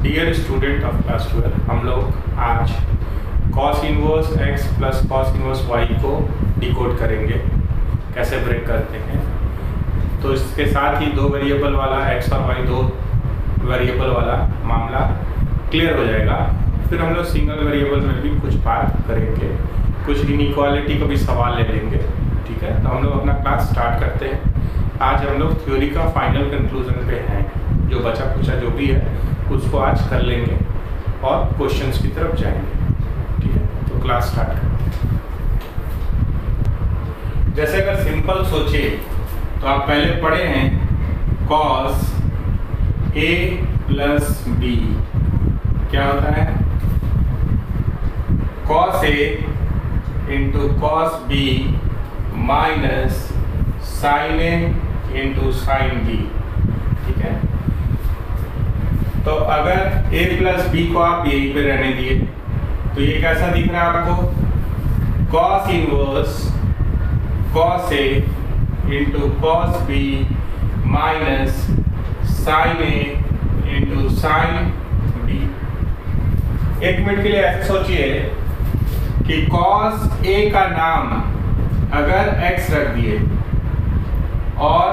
Dear student of class 12, हम लोग आज cos inverse x plus cos inverse y को डिकोड करेंगे, कैसे ब्रेक करते हैं। तो इसके साथ ही दो वेरिएबल वाला x और y, दो वेरिएबल वाला मामला क्लियर हो जाएगा। फिर हम लोग सिंगल वेरिएबल में भी कुछ बात करेंगे, कुछ इनइक्वालिटी का भी सवाल ले लेंगे। ठीक है, तो हम लोग अपना क्लास स्टार्ट करते हैं। आज हम लोग थ्योरी का फाइनल कंक्लूजन पे हैं, जो बचा कुचा जो भी है उसको आज कर लेंगे और क्वेश्चंस की तरफ जाएंगे। ठीक है, तो क्लास स्टार्ट करते हैं। जैसे अगर सिंपल सोचे तो आप पहले पढ़े हैं cos a प्लस b क्या होता है, cos a into cos b minus sin a into sin b। ठीक है, तो अगर a प्लस b को आप यहीं पे रहने दिए तो ये कैसा दिख रहा है आपको, cos inverse cos a into cos b minus sin a into sin b। एक मिनट के लिए ऐसे सोचिए कि cos a का नाम अगर x रख दिए और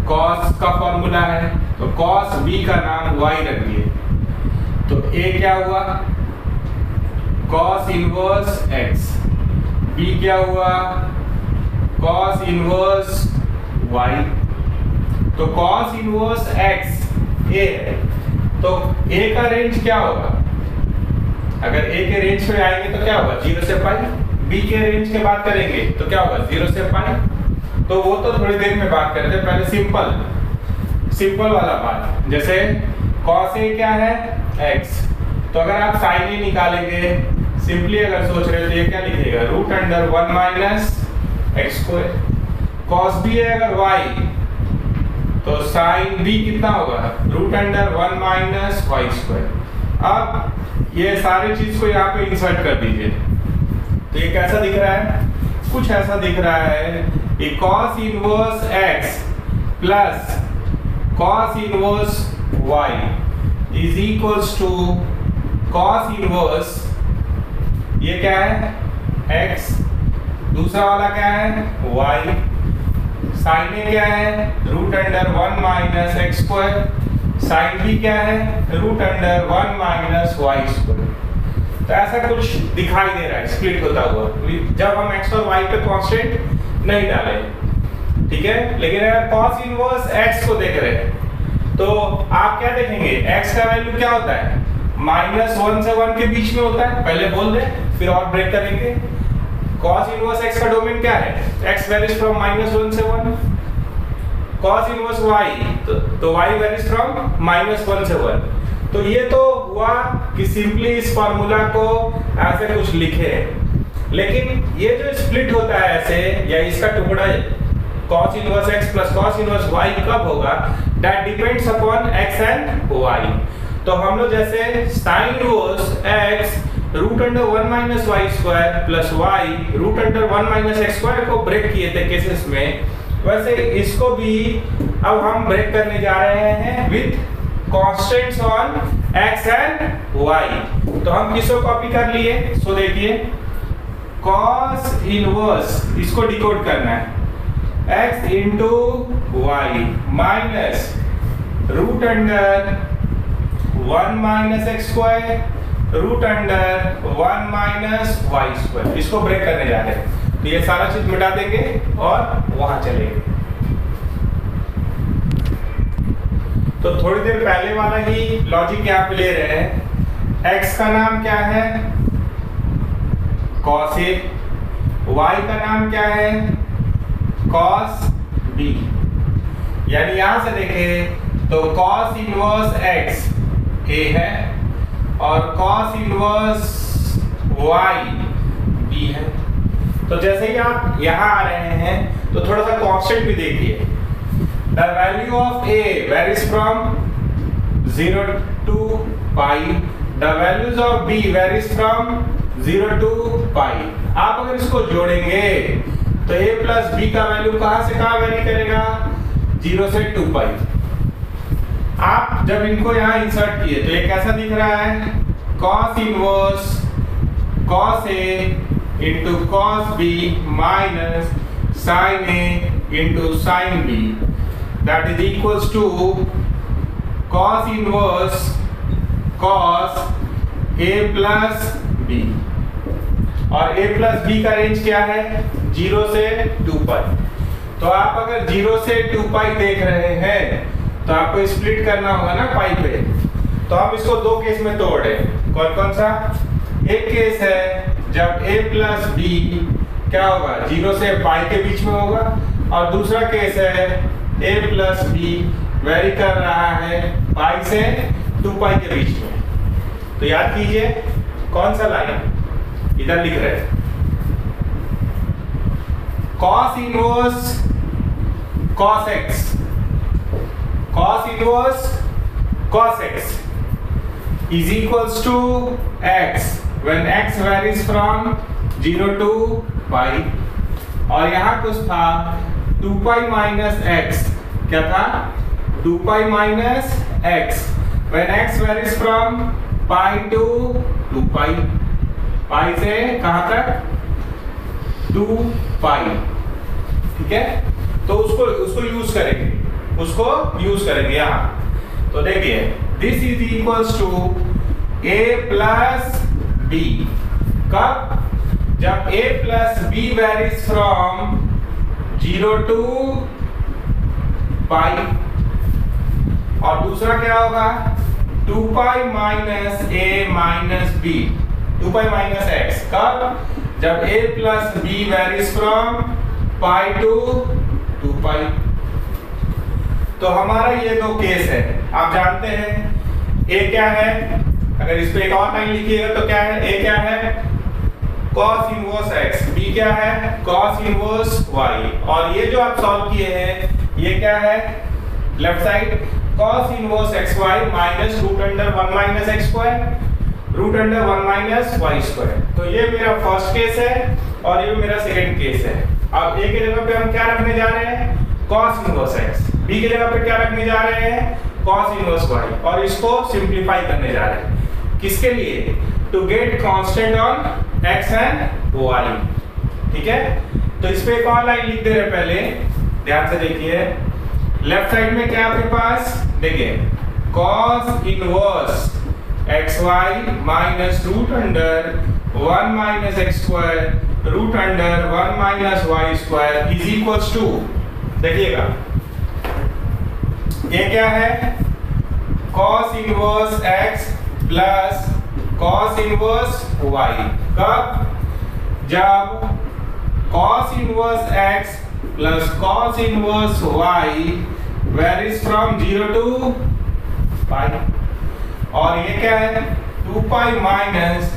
cos का फॉर्मूला है तो cos b का नाम y रख दिए, तो a क्या हुआ cos इनवर्स x, b क्या हुआ cos इनवर्स y। तो cos इनवर्स x a है, तो a का रेंज क्या होगा, अगर a के रेंज में आएंगे तो क्या होगा 0 से पाई, b के रेंज की बात करेंगे तो क्या होगा 0 से पाई। तो वो तो थोड़ी देर में बात करते हैं, पहले सिंपल वाला बात। जैसे cos a क्या है x, तो अगर आप sin a निकालेंगे सिंपली अगर सोच रहे हो तो ये क्या लिखिएगा root under 1 minus x square. cos b है अगर y तो sin b कितना होगा root under 1 minus y square. अब ये सारी चीज को यहाँ पे इंसर्ट कर दीजिए, तो ये कैसा दिख रहा है, कुछ ऐसा दिख रहा है कि cos inverse x plus cos inverse y is equals to cos inverse, ये क्या है x, दूसरा वाला क्या है y, sin a क्या है root under 1 minus x square, sin b क्या है root under 1 minus y square. तो ऐसा कुछ दिखाई दे रहा है स्प्लिट होता हुआ, जब हम x और y पे कांस्टेंट नहीं डाले। ठीक है, लेकिन अगर cos इनवर्स x को देख रहे हैं तो आप क्या देखेंगे, x का वैल्यू क्या होता है -1 से 1 के बीच में होता है, पहले बोल दे फिर और ब्रेक करेंगे। cos इनवर्स x का डोमेन क्या है, x वेरीज फ्रॉम -1 से 1, cos इनवर्स y तो y वेरीज फ्रॉम -1 से 1। तो ये तो हुआ कि सिंपली इस फार्मूला को ऐसे कुछ लिखे, लेकिन ये जो स्प्लिट होता है ऐसे या इसका टुकड़ा cos inverse x plus cos inverse y कब होगा, that depends upon x and y। तो हम लोग जैसे sin inverse x root under 1 minus y square plus y root under 1 minus x square को ब्रेक किए थे केसेस में, वैसे इसको भी अब हम ब्रेक करने जा रहे हैं with constants on x and y। तो हम किसको कॉपी कर लिए, सो देखिए cos इनवर्स इसको डिकोड करना है x into y minus root under 1 minus x square root under 1 minus y square, इसको ब्रेक करने जा रहे हैं। तो ये सारा चीज मिटा देंगे और वहां चलेंगे। तो थोड़ी देर पहले वाला ही लॉजिक यहाँ पे ले रहे हैं, x का नाम क्या है cos a, y का नाम क्या है cos b। यानी यहां से देखें तो cos इनवर्स x a है और cos इनवर्स y b है। तो जैसे ही आप यहाँ आ रहे हैं तो थोड़ा सा कांस्टेंट भी देखिए, the value of a varies from 0 to pi, the values of b varies from 0 to pi। आप अगर इसको जोड़ेंगे तो a प्लस b का वैल्यू कहां से कहां वेरी करेगा 0 से 2 पाई। आप जब इनको यहाँ इंसर्ट किए तो ये कैसा दिख रहा है, cos inverse cos A into cos B minus sin A into sin B, that is equals to cos inverse cos A plus B। और A प्लस B का रेंज क्या है, 0 से 2 पाई। तो आप अगर 0 से 2 पाई देख रहे हैं तो आपको स्प्लिट करना होगा ना पाई पे। तो हम इसको दो केस में तोड़े, कौन कौन सा, एक केस है जब A प्लस B क्या होगा, 0 से पाई के बीच में होगा, और दूसरा केस है A प्लस B वेरी कर रहा है पाई से 2 पाई के बीच में। तो याद कीजिए कौन सा लाइन इधर लिख रहे हैं, cos inverse cos x, cos inverse cos x is equals to x when x varies from 0 to pi। और यहाँ कुछ था 2 pi minus x, क्या था 2 pi minus x when x varies from pi to 2 pi, pi से कहाँ तक 2 pi, ठीक है। तो उसको यूज करेंगे, उसको यूज करेंगे यहाँ। तो देखिए this is equals to A plus B, कब, जब A plus B varies from 0 to pi, और दूसरा क्या होगा 2 pi minus A minus B, 2 pi minus x, कब, जब A plus B varies from pi to 2 pi. तो हमारा ये दो केस है, आप जानते हैं A क्या है, अगर इस पे एक और लाइन लिखिएगा तो क्या है, A क्या है cos इनवर्स x, B क्या है cos इनवर्स y, और ये जो आप सॉल्व किए हैं ये क्या है, left side cos inverse xy minus root under 1 minus x square root under 1 minus y square. तो ये मेरा फर्स्ट केस है और ये मेरा सेकंड केस है। अब A की जगह पे हम क्या रखने जा रहे हैं, cos इनवर्स x, B की जगह पे क्या रखने जा रहे हैं, cos इनवर्स y, और इसको सिंपलीफाई करने जा रहे हैं, किसके लिए, to get constant on x and y, ठीक है। तो इस पे एक और लाइन लिख दे रहे पहले, ध्यान से देखिए, लेफ्ट साइड में क्या आपके पास, देखिए cos inverse xy minus root under 1 minus x square root under 1 minus y square is equals to, देखिएगा ये क्या है cos inverse x plus cos inverse y, कब, जब cos inverse x plus cos inverse y varies from 0 to pi, और ये क्या है 2 pi minus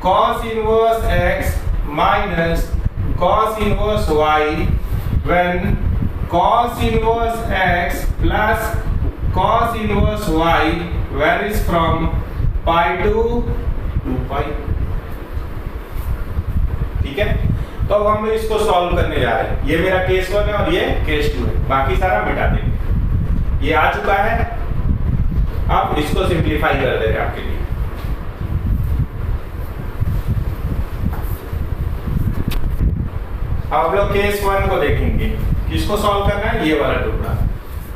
cos inverse x minus cos inverse y when cos inverse x plus cos inverse y varies from pi to 2 pi, ठीक है। तो अब हम इसको सॉल्व करने जा रहे हैं, ये मेरा केस 1 है और ये केस 2 है, बाकी सारा मिटा देंगे, ये आ चुका है। अब इसको सिंपलीफाई कर दे रहे हैं आपके लिए। अब हम लोग केस 1 को देखेंगे, किसको सॉल्व करना है, ये वाला टुकड़ा।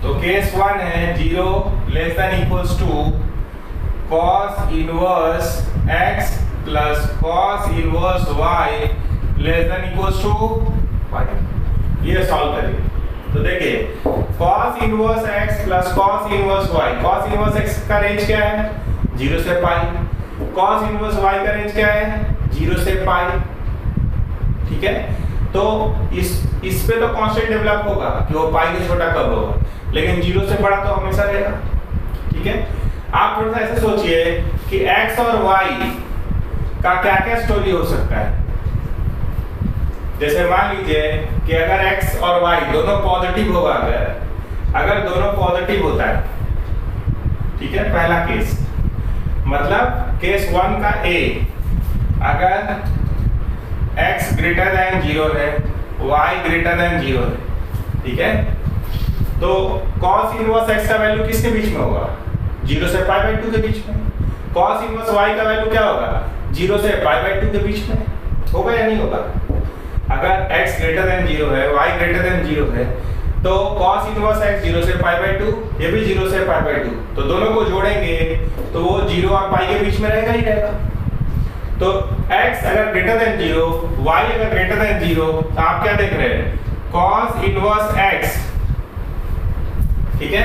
तो केस 1 है 0 less than equals to cos inverse x plus cos inverse y less than equals to y, ये सॉल्व करेंगे। तो देखिए cos inverse x plus cos inverse y, cos inverse x का रेंज क्या है 0 से पाई, cos इनवर्स y का range क्या है 0 से पाई, ठीक है। तो इस पे तो कांस्टेंट डेवलप होगा कि वो पाई से छोटा कब होगा, लेकिन 0 से बड़ा तो हमेशा रहेगा, ठीक है। आप थोड़ा सा ऐसे सोचिए कि x और y का क्या क्या स्टोरी हो सकता है। जैसे मान लीजिए कि अगर x और y दोनों पॉजिटिव होगा, अगर दोनों पॉजिटिव होता है, ठीक है, पहला केस, मतलब केस 1 का A, अगर x ग्रेटर देन 0 है, y ग्रेटर देन 0 है, ठीक है, तो cos इनवर्स x का वैल्यू किसके बीच में होगा, 0 से पाई बाई 2 के बीच में। cos इनवर्स y का वैल्यू क्या होगा 0 से पाई बाई 2 के बीच में। होगा या नहीं होगा? अगर x ग्रेटर देन 0 है, y ग्रेटर देन 0 है, तो cos इनवर्स x 0 से पाई बाई 2, ये भी 0 से पाई बाई 2, तो दोनों को जोड़ेंगे तो वो 0 और पाई के बीच में रहेगा ही रहेगा। तो x अगर ग्रेटर देन 0, y अगर ग्रेटर देन 0, तो आप क्या देख रहे हैं cos इनवर्स x, ठीक है,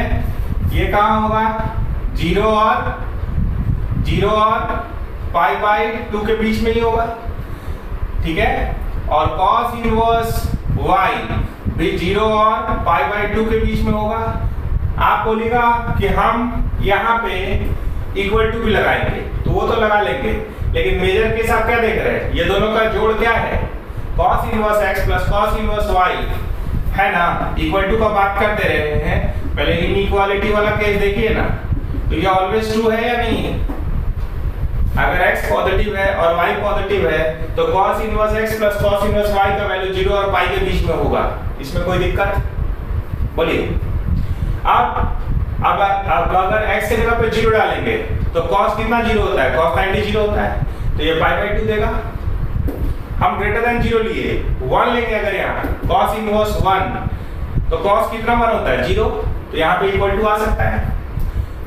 ये कहाँ होगा 0 और पाई बाई 2 के बीच में ही होगा, ठीक है। और cos इनवर्स y भी 0 और पाई बाई 2 के बीच में होगा। आप बोलिएगा कि हम यहाँ पे इक्वल टू भी लगाएंगे, तो वो तो लगा लेंगे, लेकिन मेजर केस आप क्या देख रहे हैं, ये दोनों का जोड़ क्या है cos inverse x plus cos inverse y है ना, इक्वल टू का बात करते रहे हैं। पहले इनइक्वालिटी वाला केस देखिए ना, तो ये ऑलवेज ट्रू है या नहीं है? अगर x पॉजिटिव है और y पॉजिटिव है तो cos inverse x plus cos inverse y का वैल्यू 0 और पाई के बीच में होगा। इसमें कोई दिक्कत? बोलिए। अब अगर x के जगह पे 0 डालेंगे तो cos कितना 0 होता है, cos 90 0 होता है, तो ये पाई बाई 2 देगा। हम ग्रेटर देन 0 लिए 1 लेंगे, अगर यहाँ cos इनवर्स 1, तो cos कितना 1 होता है 0, तो यहाँ पे इक्वल टू आ सकता है।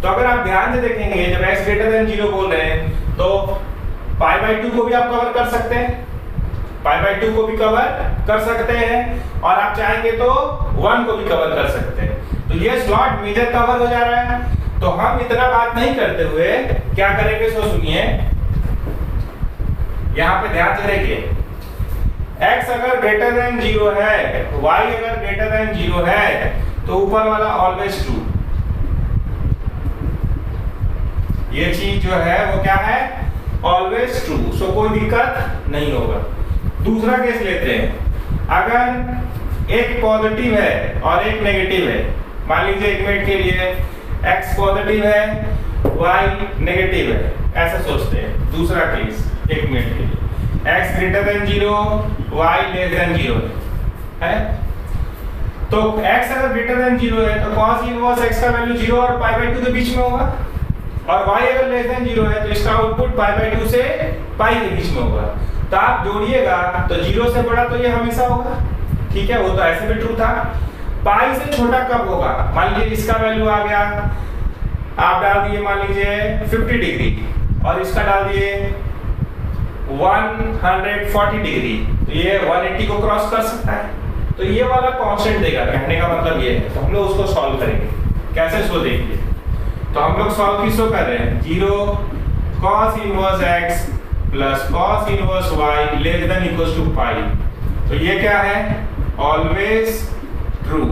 तो अगर आप ध्यान से देखेंगे जब x ग्रेटर देन 0 बोल रहे हैं तो पाई बाई 2 को भी आप कवर कर सकते हैं, पाई बाई 2 को भी कवर कर सकते हैं, और आप चाहेंगे तो 1 को भी कवर कर सकते हैं। तो ये स्लॉट मेजर कवर हो जा रहा है। तो हम इतना बात नहीं करते हुए क्या करेंगे, सो सुनिए, यहाँ पे ध्यान से देखिए, x अगर ग्रेटर देन 0 है, y अगर ग्रेटर देन 0 है, तो ऊपर वाला ऑलवेज ट्रू। ये चीज जो है वो क्या है, ऑलवेज ट्रू, सो कोई दिक्कत नहीं होगा। दूसरा केस लेते हैं, अगर एक पॉजिटिव है और एक नेगेटिव है, मान लीजिए एक मिनट के लिए x पॉजिटिव है y नेगेटिव है, ऐसा सोचते हैं। दूसरा केस एक मिनट के लिए x greater than 0 y less then 0 है, तो x अगर ग्रेटर देन 0 है तो cos इनवर्स x का वैल्यू 0 और पाई बाई 2 के बीच में होगा, और y अगर लेस देन 0 है तो इसका आउटपुट पाई बाई 2 से पाई के बीच में होगा। तो आप जोड़िएगा तो 0 से बड़ा तो ये हमेशा होगा, ठीक है, वो तो ऐसे भी ट्रू था। पाई से छोटा कब होगा, मान लीजिए इसका वैल्यू आ गया, आप डाल दिए मान लीजिए 50 डिग्री और इसका डाल दिए 140 डिग्री, तो ये 180 को क्रॉस कर सकता है, तो ये वाला कांस्टेंट देगा। कहने का मतलब ये है, तो हम लोग उसको सॉल्व करेंगे। कैसे, सो देखिए, तो हम लोग सॉल्व किसको कर रहे हैं, 0 cos inverse x plus cos inverse y less than equals to pi, तो ये क्या है, ऑलवेज ट्रू।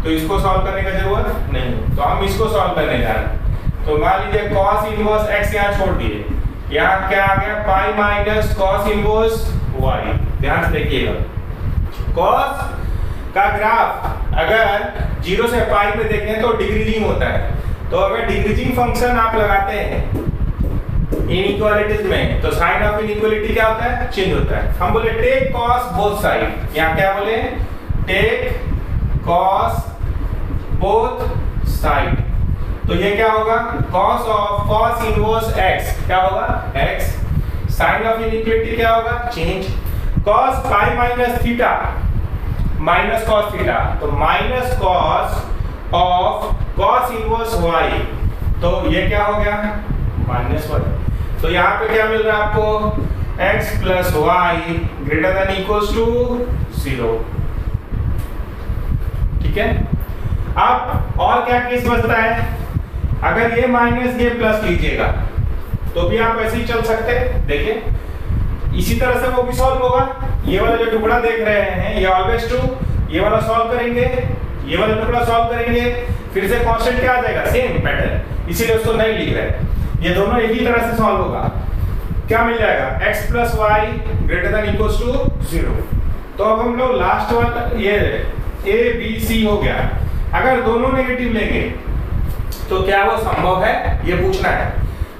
तो इसको सॉल्व करने का जरूरत नहीं, तो हम इसको सॉल्व करने जा रहे हैं। तो मान लीजिए cos इनवर्स x यहाँ छोड़ दिए, यहाँ क्या आ गया, पाई माइनस cos इनवर्स y। ध्यान से देखिएगा, cos का ग्राफ अगर 0 से पाई पे देखें तो डिक्रीजिंग होता है, तो अगर डिक्रीजिंग फंक्शन आप लगाते हैं इनइक्वालिटीज में, तो साइन ऑफ इनइक्वालिटी क्या होता है, चेंज होता है। हम बोले टेक कॉस बोथ साइड, यहाँ क्या बोले, टेक कॉस बोथ साइड, तो ये क्या होगा, cos of cos inverse x क्या होगा, x, साइन ऑफ इनइक्वालिटी क्या होगा, change, cos pi minus theta minus cos theta, तो minus cos of cos inverse y, तो ये क्या हो गया, माइनस 1। तो यहाँ पे क्या मिल रहा है आपको, x plus y greater than equals to 0, ठीक है। अब और क्या केस बचता है, अगर ये माइनस ये प्लस लीजिएगा तो भी आप ऐसे ही चल सकते हैं। देखिए इसी तरह से वो भी सॉल्व होगा। ये वाला जो टुकड़ा देख रहे हैं ये ऑलवेज ट्रू, ये वाला सॉल्व करेंगे, ये वाला टुकड़ा सॉल्व करेंगे, फिर से कांस्टेंट क्या आ जाएगा, सेम पैटर्न, इसीलिए उसको नहीं लिख रहे। ये दोनों एक ही तरह से सॉल्व होगा। क्या मिल जाएगा, x plus y greater than equals to 0। तो अब हम लोग लास्ट वाला ये a b c हो गया, अगर दोनों नेगेटिव लेंगे तो क्या वो संभव है, ये पूछना है।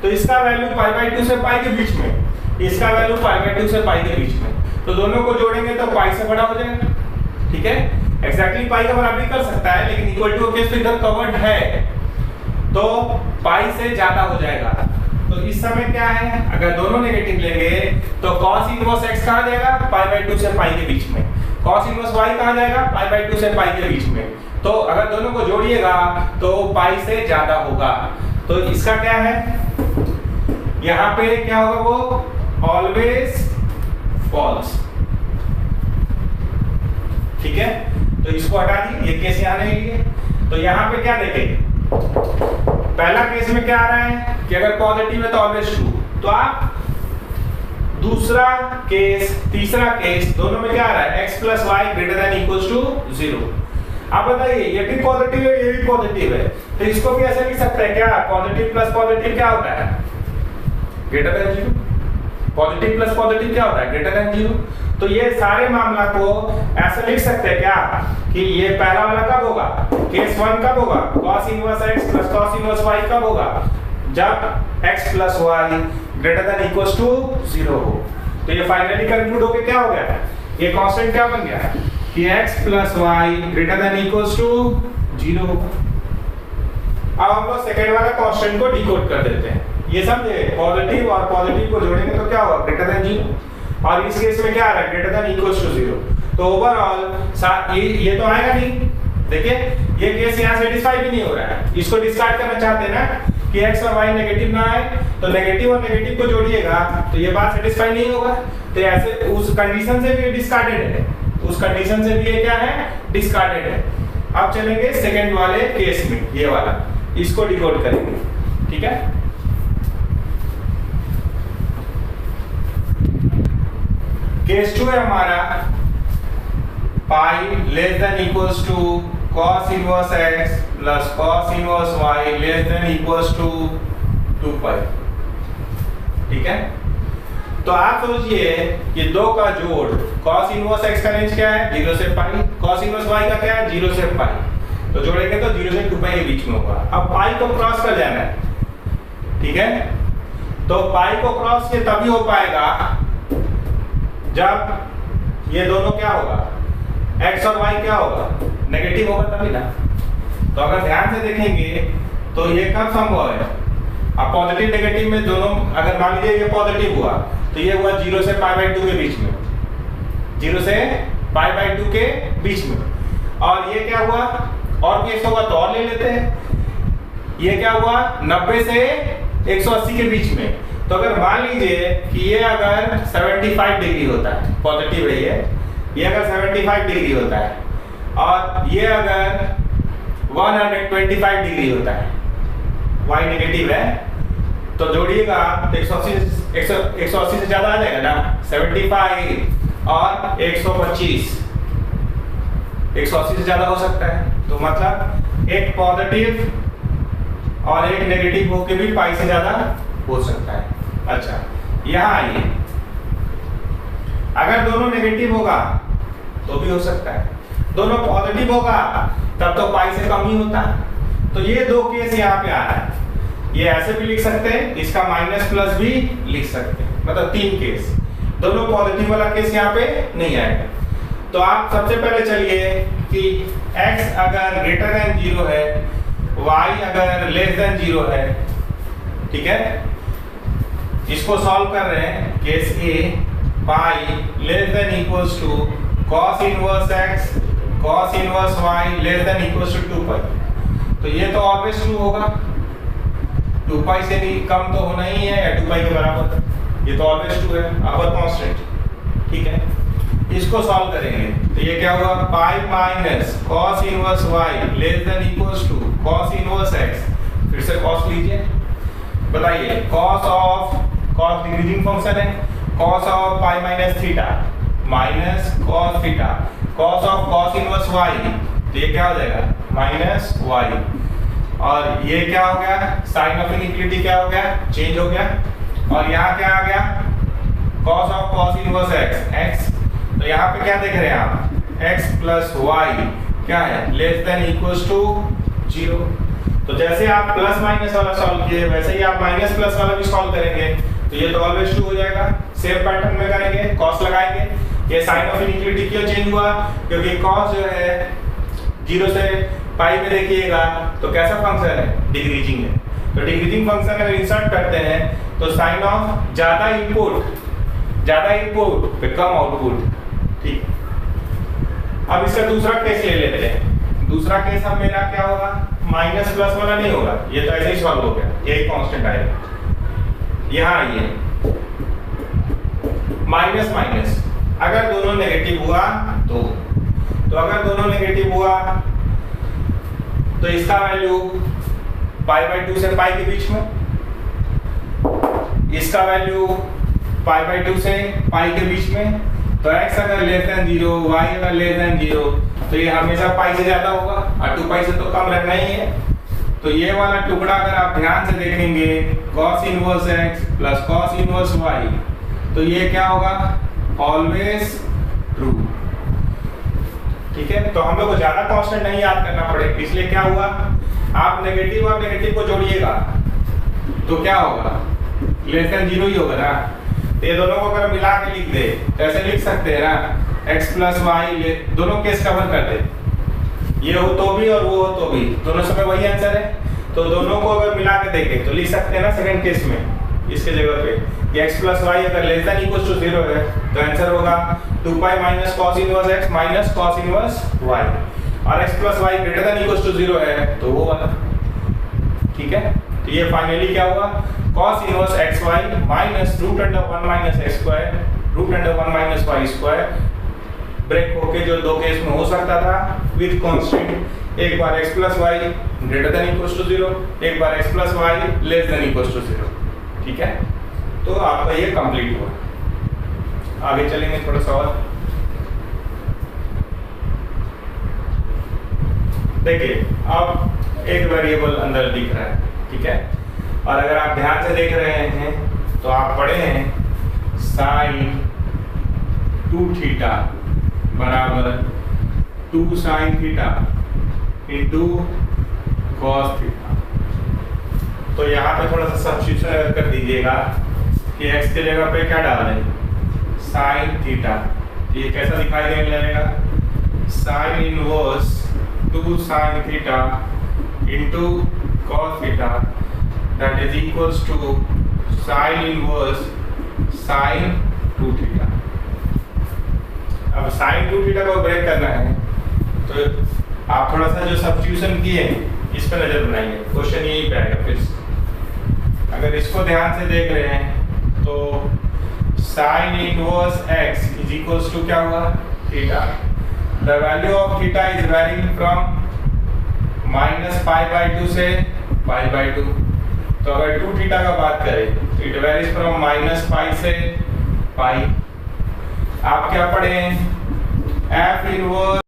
तो इसका वैल्यू पाई बाई 2 से पाई के बीच में, इसका वैल्यू पाई बाई 2 से पाई के बीच में, तो दोनों को जोड़ेंगे तो पाई से बड़ा हो जाएगा, ठीक है। एक्जैक्टली पाई का बराबरी कर सकता है, लेकिन इक्वल टू केस तो इधर कवर्ड है, तो पाई से ज्यादा हो जाएगा। तो इस समय क्या है, अगर दोनों नेगेटिव लेंगे तो cos इनवर्स x कहाँ जाएगा, पाई बाई 2 से पाई के बीच में। cos इनवर्स y कहाँ जाएगा, पाई बाई 2 से पाई के बीच में। तो अगर दोनों को जोड़िएगा तो पाई से ज्यादा होगा। तो इसका क्या है, यहाँ पे क्या होगा, वो ऑलवेज फॉल्स। ठीक है, तो इसको हटा दी, ये केस यहाँ नहीं लिए। तो यहाँ पे क्या देखें, पहला केस में क्या आ रहा है कि अगर पॉजिटिव है तो ऑलवेज ट्रू। तो आप दूसरा केस, तीसरा केस, दोनों में क्या आ रहा है, x plus y greater than equals to 0। आप बताइए, ये भी पॉजिटिव है, ये भी पॉजिटिव है, तो इसको भी ऐसे लिख सकते हैं क्या, पॉजिटिव प्लस पॉजिटिव क्या होता है, greater than 0। Positive plus positive क्या होता है, ग्रेटर देन 0। तो ये सारे मामला को ऐसे लिख सकते हैं क्या कि ये पहला वाला कब होगा, केस 1 कब होगा, cos inverse x plus cos inverse y कब होगा, जब x plus y greater than equals to 0 हो। तो ये फाइनली कंक्लूड होके क्या हो गया, ये कांस्टेंट क्या बन गया कि x plus y greater than equals to 0 होगा। अब हम लोग सेकंड वाला कांस्टेंट को डिकोड कर देते हैं। ये समझे, पॉजिटिव और पॉजिटिव को जोड़ेंगे तो क्या होगा, ग्रेटर देन 0। और इस केस में क्या आ रहा है, ग्रेटर देन इक्वल्स टू 0। तो ओवरऑल ये तो आएगा नहीं। देखिए ये केस यहाँ सेटिस्फाई भी नहीं हो रहा है, इसको डिस्कार्ड करना चाहते हैं ना कि x और y नेगेटिव ना आए, तो नेगेटिव और नेगेटिव को जोड़िएगा तो ये बात सेटिस्फाई नहीं होगा। तो ऐसे उस कंडीशन से भी डिस्कार्डेड है, उस कंडीशन से भी ये क्या है, डिस्कार्डेड है। अब चलेंगे सेकंड वाले केस में, ये वाला, इसको डिकोड करेंगे। ठीक है, केस 2 है हमारा, pi less than equals to cos inverse x plus cos inverse y less than equals to 2 pi. ठीक है, तो आप सोचिए कि दो का जोड़, cos इनवर्स x का रेंज क्या है, 0 से पाई, cos इनवर्स y का क्या है, 0 से पाई। तो जोड़ेंगे तो 0 से 2 पाई के बीच में होगा। अब पाई को क्रॉस कर जाना है। ठीक है, तो पाई को क्रॉस ये तभी हो पाएगा जब ये दोनों क्या होगा, x और y क्या होगा, नेगेटिव होगा तभी ना। तो अगर ध्यान से देखेंगे तो ये कब संभव है, अब पॉजिटिव नेगेटिव में दोनों, अगर मान लीजिए ये पॉजिटिव हुआ तो ये हुआ 0 से पाई बाई 2 के बीच में, 0 से पाई बाई 2 के बीच में। और ये क्या हुआ, और केस होगा तो और ले लेते हैं, ये क्या हुआ 90 से 180 के बीच में। तो अगर मान लीजिए कि ये अगर 75 डिग्री होता है, पॉजिटिव है ये अगर 75 डिग्री होता है और ये अगर 125 डिग्री होता है, y नेगेटिव है, तो जोड़िएगा तो 180 से ज्यादा आ जाएगा ना, 75 और 125, 180 से ज्यादा हो सकता है। तो मतलब एक पॉजिटिव और एक नेगेटिव होके भी पाई से ज्यादा हो सकता है। अच्छा, यहाँ आइए, अगर दोनों नेगेटिव होगा तो भी हो सकता है, दोनों पॉजिटिव होगा तब तो पाई से कम ही होता है। तो ये दो केस यहाँ पे आ रहा है, ये ऐसे भी लिख सकते हैं, इसका माइनस प्लस भी लिख सकते हैं, मतलब 3 केस। दोनों पॉजिटिव वाला केस यहाँ पे नहीं आएगा। तो आप सबसे पहले चलिए कि x अगर ग्रेटर देन 0 है, y अगर लेस देन 0 है, ठीक है, इसको सॉल्व कर रहे हैं। Case A, pi less than equals to cos inverse x cos inverse y less than equals to 2 pi. तो ये तो ऑलवेज ट्रू होगा, 2 पाई से भी कम तो होना ही है या 2 पाई के बराबर, ये तो ऑलवेज ट्रू है, अपर कांस्टेंट। ठीक है, इसको सॉल्व करेंगे तो ये क्या होगा, pi minus cos inverse y less than equals to cos inverse x। फिर से cos लीजिए, बताइए cos डिक्रीजिंग फंक्शन है, cos of pi minus theta minus cos theta, cos of cos inverse y, तो ये क्या हो जाएगा माइनस y। और ये क्या हो गया, साइन ऑफ इनइक्वालिटी क्या हो गया, चेंज हो गया। और यहाँ क्या आ गया, cos of cos inverse x। तो यहाँ पे क्या देख रहे हैं आप, x प्लस y क्या है, लेस देन इक्वल्स टू 0। तो जैसे आप प्लस माइनस वाला सॉल्व किए वैसे ही आप माइनस प्लस वाला भी सॉल्व करेंगे, तो ये तो ऑलवेज ट्रू हो जाएगा। सेम पैटर्न में करेंगे, cos लगाएंगे। ये साइन ऑफ इनइक्वालिटी क्यों चेंज हुआ, क्योंकि cos जो है 0 से पाई में देखिएगा तो कैसा फंक्शन है, डिक्रीजिंग है। तो डिक्रीजिंग फंक्शन अगर इंसर्ट करते हैं तो साइन ऑफ ज्यादा इनपुट पे कम आउटपुट। ठीक, अब इसका दूसरा केस ले लेते हैं। दूसरा केस अब मेरा क्या होगा, माइनस प्लस वाला नहीं होगा, ये तो ऐसे ही सॉल्व हो गया, यही कांस्टेंट आएगा। यहाँ आइए, माइनस माइनस अगर दोनों नेगेटिव हुआ तो अगर दोनों नेगेटिव हुआ तो इसका वैल्यू पाई बाई 2 से पाई के बीच में, इसका वैल्यू पाई बाई 2 से पाई के बीच में। तो x अगर लेस देन 0, y अगर लेस देन 0 तो ये हमेशा पाई से ज्यादा होगा और 2 पाई से तो कम रहना ही है। तो ये वाला टुकड़ा अगर आप ध्यान से देखेंगे cos inverse x plus cos inverse y, तो ये क्या होगा, ऑलवेज ट्रू। ठीक है, तो हम लोग को ज्यादा कांस्टेंट नहीं याद करना पड़े, इसलिए क्या हुआ, आप नेगेटिव और नेगेटिव को जोड़िएगा तो क्या होगा, लेस देन 0 ही होगा ना। तो ये दोनों को अगर मिला के लिख दे तो ऐसे लिख सकते हैं ना, x प्लस वाई, दोनों केस कवर कर दे, ये हो तो भी और वो हो तो भी, दोनों समय वही आंसर है। तो दोनों को अगर मिला के देखें तो लिख सकते हैं ना सेकंड केस में, इसके जगह पे x प्लस वाई अगर लेस देन इक्वल टू 0 है तो आंसर होगा 2 pi minus cos inverse x minus cos inverse y, और x plus y greater than equal to 0 है तो वो वाला। ठीक है, तो ये फाइनली क्या हुआ, cos inverse xy minus root under 1 minus x square root under 1 minus y square, break होके जो दो केस में हो सकता था विद कांस्टेंट, एक बार x plus y greater than equal to 0, एक बार x plus y less than equal to 0। ठीक है, तो आपका ये कंप्लीट हुआ। आगे चलेंगे थोड़ा सा और। देखिए अब एक वेरिएबल अंदर दिख रहा है, ठीक है, और अगर आप ध्यान से देख रहे हैं तो आप पढ़े हैं साइन 2 थीटा बराबर 2 sine theta into cos theta. तो यहाँ पे थोड़ा सा सब्स्टिट्यूशन कर दीजिएगा कि x के जगह पे क्या डाल दें, साइन थीटा। ये कैसा दिखाई देने लगेगा, sine inverse 2 sine theta into cos theta that is equals to sin inverse sin 2 theta. अब sin 2 थीटा को ब्रेक करना है तो आप थोड़ा सा जो सब्स्टिट्यूशन किए इस पर नजर बनाइए, क्वेश्चन यही पे आएगा। फिर अगर इसको ध्यान से देख रहे हैं तो sin inverse x is equals to क्या हुआ, theta. The value of theta is varying from minus pi by 2 से पाई बाई 2। तो अगर 2 थीटा का बात करें तो it varies from minus pi से पाई। आप क्या पढ़े, f इनवर्स